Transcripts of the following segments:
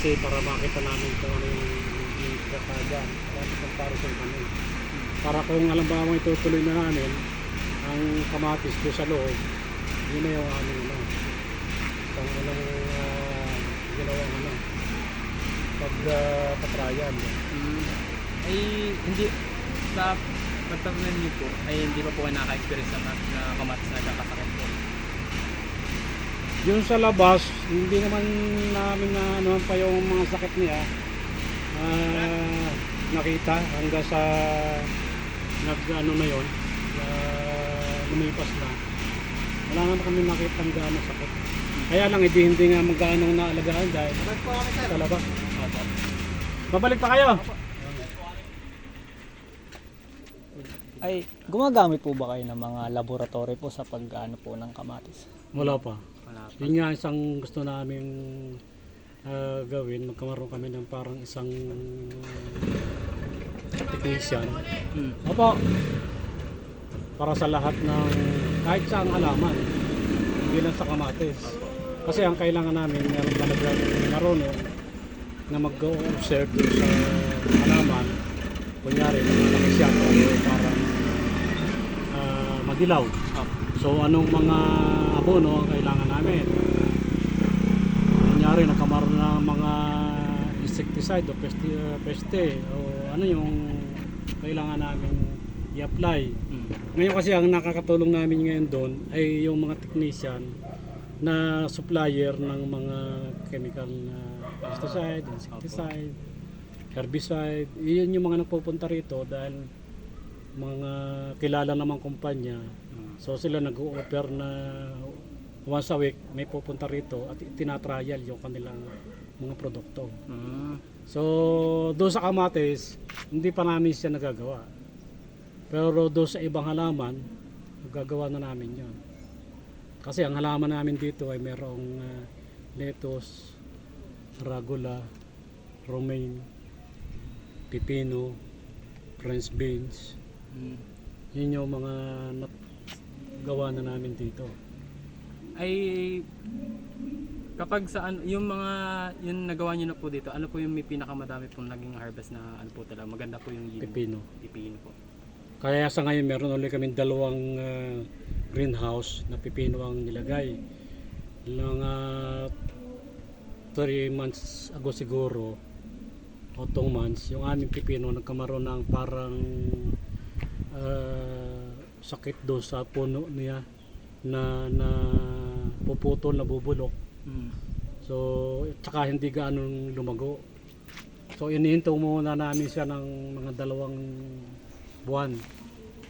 kasi para makita namin kung ano yung kakadyan. Para comparison kami. Para kung alam ba mo itutuloy na namin ang kamatis ko sa loob, yun na yung aming ano. Kung anong ginawang ano pag patrayan. Ay hindi sa pagtatanim niyo po ay hindi pa po kayo nakaka-experience na kamatis na nagkakasakit po. Yung sa labas, hindi naman namin na ano pa yung mga sakit niya nakita hanggang sa nag ano na yon lumipas na. Wala naman kami nakita ang gaano sakit. Kaya lang hindi nga magkano naalagaan dahil sa labas. Babalik pa kayo? Ay, gumagamit po ba kayo ng mga laboratory po sa pag-ano po ng kamatis? Wala pa. Wala pa. Yun nga isang gusto namin gawin, magkamaroon kami ng parang isang technician. Opo, para sa lahat ng kahit saang halaman, hindi lang sa kamatis. Kasi ang kailangan namin, meron talagang marunong na mag-observe doon sa halaman. Kunyari, nakalaki siya parang madilaw. So anong mga abono ang kailangan namin? Kunyari nagkamaroon na mga insecticide o peste o ano yung kailangan namin i-apply. Ngayon kasi ang nakakatulong namin ngayon doon ay yung mga technician na supplier ng mga chemical na pesticide, insecticide, herbicide. Iyon yung mga nagpupunta rito dahil mga kilala namang kumpanya. So sila nag-o-offer na once a week may pupunta rito at tinatrial yung kanilang mga produkto. So doon sa kamatis, hindi pa namin siya nagagawa. Pero doon sa ibang halaman, nagagawa na namin yun. Kasi ang halaman namin dito ay merong lettuce, arugula, romaine, pipino, French beans. Yun yung mga gawa na namin dito. Ay kapag saan yung mga yung nagawa niyo na po dito, ano po yung may pinakamadami pong naging harvest na ano po talaga maganda po yung yield? Pipino po. Kaya sa ngayon meron ulit kaming dalawang greenhouse na pipino ang nilagay. Mga 3 months ago siguro o 2 months, yung aming pipino nagkamaroon ng parang sakit do sa puno niya na puputol, nabubulok. So tsaka hindi gaano lumago. So inihinto muna namin siya ng mga 2 buwan.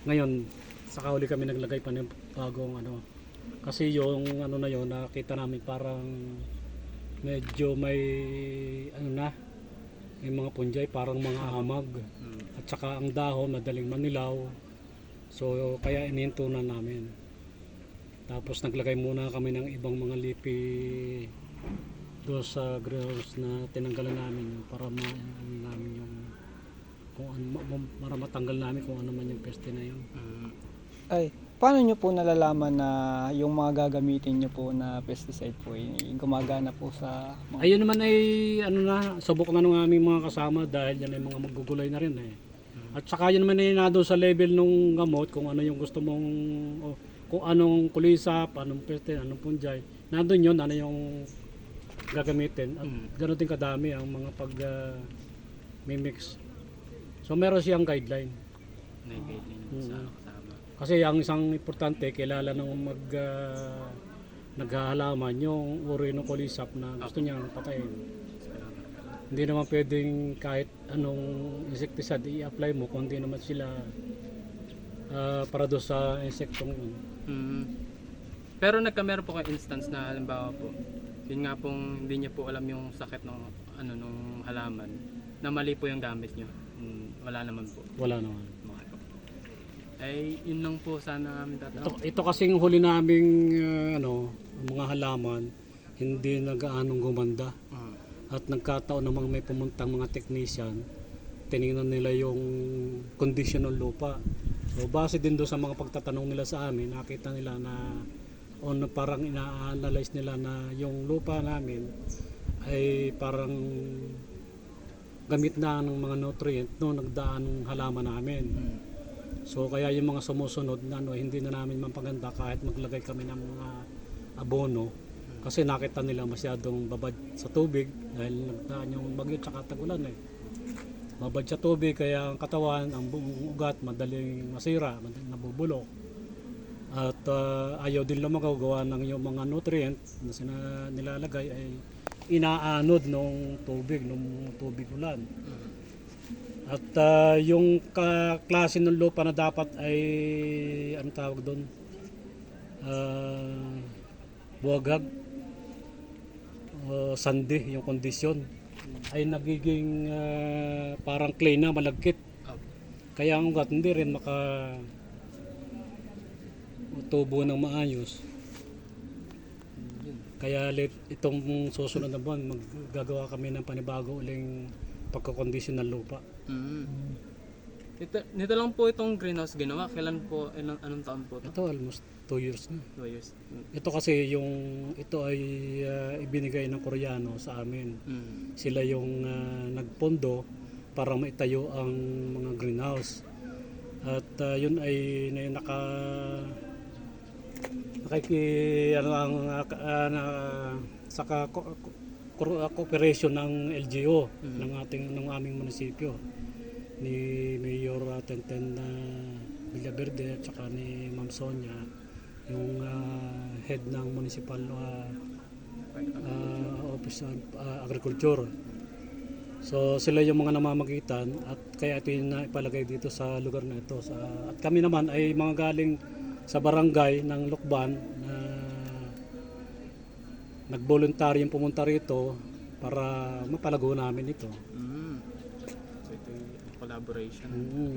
Ngayon saka uli kami naglagay pa ng bagong ano, kasi yung ano na yon nakita namin parang medyo may ano na, may mga punjay parang mga hamag. At saka ang dahon madaling manilaw. So kaya inihinto na namin. Tapos naglagay muna kami ng ibang mga lipi doon sa greenhouse na tinanggalan namin para namin yung kung ano, para matanggal namin kung ano man yung peste na yun. Ay, paano nyo po nalalaman na yung mga gagamitin nyo po na pesticide po ay gumagana po sa mga... Ayun naman ay ano na, subok na ng aming mga kasama dahil yan ay mga magugulay na rin eh. At saka yun naman ay nado sa level nung gamot kung ano yung gusto mong kung anong kulisap, anong peste, anong punjay. Nandun yun, ano yung gagamitin. At gano'n din kadami ang mga pag mimix. So meron siyang guideline. Sa kasama. Kasi ang isang importante, kilala ng naghahalaman yung uri ng kulisap na gusto niyang patayin. Hindi naman pwedeng kahit anong insecticide i-apply mo kung hindi naman sila para doon sa insektong yun. Pero meron po kayo instance na halimbawa po, yun nga pong hindi niyo po alam yung sakit ng ano nung halaman, na mali po yung gamit niyo. Wala naman po. Wala naman. Ay yun lang po sana namin tatanong. Ito kasing huli naming mga halaman, hindi nagaanong gumanda. At nagkataon namang may pumuntang mga technician, tinignan nila yung condition ng lupa. So base din doon sa mga pagtatanong nila sa amin, nakita nila na parang ina-analyze nila na yung lupa namin ay parang gamit na ng mga nutrient no nagdaan ng halaman namin. So kaya yung mga sumusunod na ano, hindi na namin mapaganda kahit maglagay kami ng mga abono kasi nakita nila masyadong babad sa tubig dahil nagdaan yung bagyo tsaka tagulan eh. Babad sa tubig kaya ang katawan, ang buong ugat madaling masira, madaling nabubulok. At ayaw din lumagaw gawa ng yung mga nutrient na nilalagay ay inaanod nung tubig ulan. At yung klase ng lupa na dapat ay ano tawag doon? Buwagag o sandi yung kondisyon ay nagiging parang clay na malagkit. Kaya ang ugat hindi rin tubo ng maayos. Kaya itong susunod na buwan maggagawa kami ng panibago uling pagkakondisyon ng lupa. Nito lang po itong greenhouse ginawa. Kailan po, anong taon po ito? Ito almost 2 years na. 2 years. Ito kasi ito ay ibinigay ng Koreano sa amin. Sila yung nagpondo para maitayo ang mga greenhouse. At yun ay sa cooperation ng LGU ng aming munisipyo ni Mayor Tenten Villaverde at saka ni Ma'am Sonia yung head ng municipal office of agriculture. So sila yung mga namamagitan at kaya ito yung ipalagay dito sa lugar na ito. At kami naman ay mga galing sa barangay ng Lukban na nag-voluntaryo pumunta rito para mapalago namin ito. So ito yung collaboration.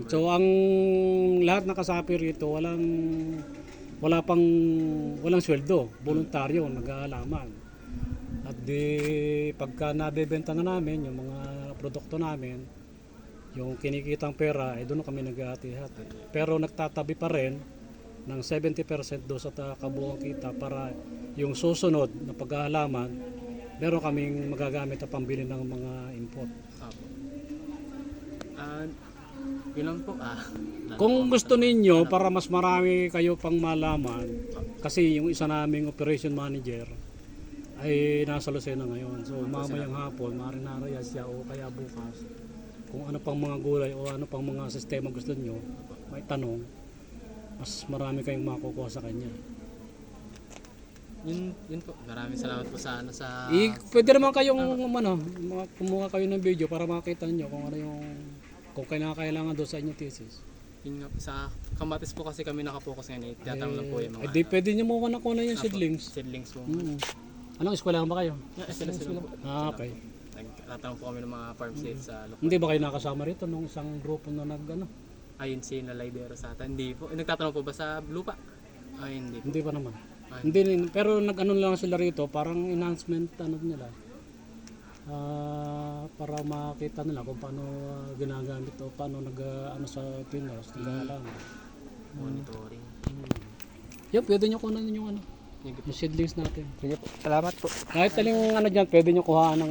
So ang lahat ng kasapi rito walang sweldo, voluntaryo nag-aalaman. At pagka nabebenta na namin yung mga produkto namin, yung kinikitang pera ay doon kami naghahati-hati. Pero nagtatabi pa rin ng 70% doon sa kabuuang kita para yung susunod na pag-aalaman meron kaming magagamit na pambili ng mga input. Yun lang po. Kung gusto ninyo para mas marami kayo pang malaman, kasi yung isa naming operation manager ay nasa Lucena ngayon. So mamayang hapon, marinaraya siya o kaya bukas kung ano pang mga gulay o ano pang mga sistema gusto nyo, may tanong, mas marami kayong makukuha sa kanya. Yun po. Maraming salamat po sa Pwede naman kayong kumuha kayo ng video para makita niyo kung ano yung kung kailangan doon sa inyong thesis. Yun nga, sa kamatis po kasi kami nakapokus ngayon. Tinatanong lang po yung mga Pwede niyo muna kuha yung seedlings. seedlings po. Anong eskwelahan ba kayo? Sila po. Okay. Nagtatanong po kami ng mga farm seeds sa Lukban. Hindi ba kayo nakasama rito nung isang grupo na Ayun si Nalaidero sa atin. Hindi po. Nagtatanong po ba sa lupa? Ay, hindi po. Hindi pa naman. Hindi, pero nag-ano lang sila rito, parang enhancement nila. Para makita nila kung paano ginagamit o paano sa Pinos, nag-aalaman. Monitoring. Yan, pwede nyo kunan yung seedlings natin. Sige po. Salamat po. Kahit aling dyan, pwede nyo kuhaan ng